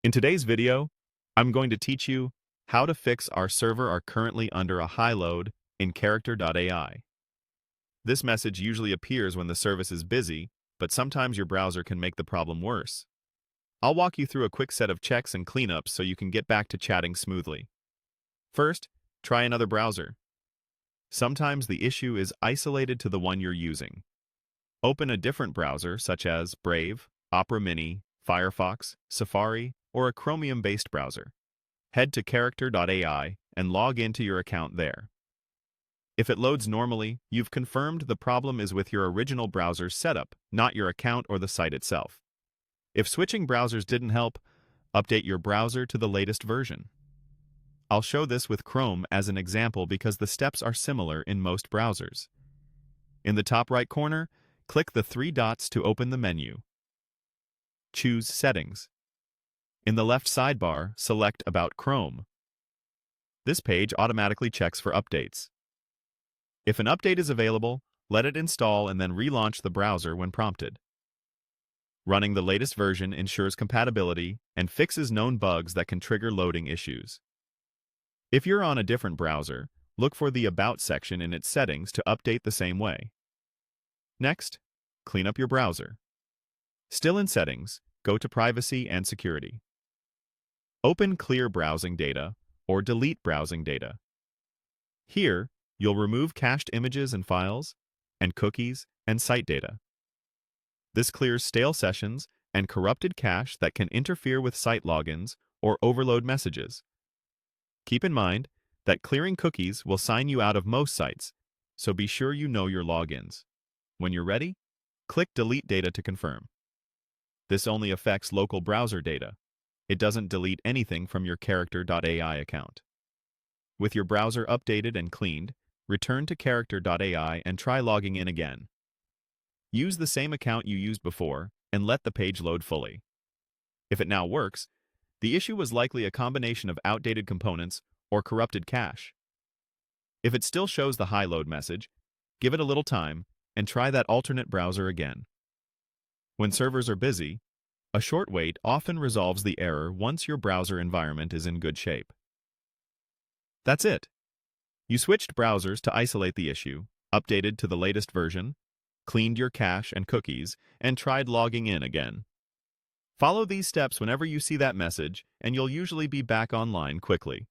In today's video, I'm going to teach you how to fix our server are currently under a high load in Character.ai. This message usually appears when the service is busy, but sometimes your browser can make the problem worse. I'll walk you through a quick set of checks and cleanups so you can get back to chatting smoothly. First, try another browser. Sometimes the issue is isolated to the one you're using. Open a different browser such as Brave, Opera Mini, Firefox, Safari, or a Chromium-based browser. Head to Character.ai and log into your account there. If it loads normally, you've confirmed the problem is with your original browser's setup, not your account or the site itself. If switching browsers didn't help, update your browser to the latest version. I'll show this with Chrome as an example because the steps are similar in most browsers. In the top right corner, click the three dots to open the menu. Choose Settings. In the left sidebar, select About Chrome. This page automatically checks for updates. If an update is available, let it install and then relaunch the browser when prompted. Running the latest version ensures compatibility and fixes known bugs that can trigger loading issues. If you're on a different browser, look for the About section in its settings to update the same way. Next, clean up your browser. Still in Settings, go to Privacy and Security. Open Clear Browsing Data or Delete Browsing Data. Here, you'll remove cached images and files, and cookies and site data. This clears stale sessions and corrupted cache that can interfere with site logins or overload messages. Keep in mind that clearing cookies will sign you out of most sites, so be sure you know your logins. When you're ready, click Delete Data to confirm. This only affects local browser data. It doesn't delete anything from your Character.ai account. With your browser updated and cleaned, return to Character.ai and try logging in again. Use the same account you used before and let the page load fully. If it now works, the issue was likely a combination of outdated components or corrupted cache. If it still shows the high load message, give it a little time and try that alternate browser again. When servers are busy, a short wait often resolves the error once your browser environment is in good shape. That's it. You switched browsers to isolate the issue, updated to the latest version, cleaned your cache and cookies, and tried logging in again. Follow these steps whenever you see that message, and you'll usually be back online quickly.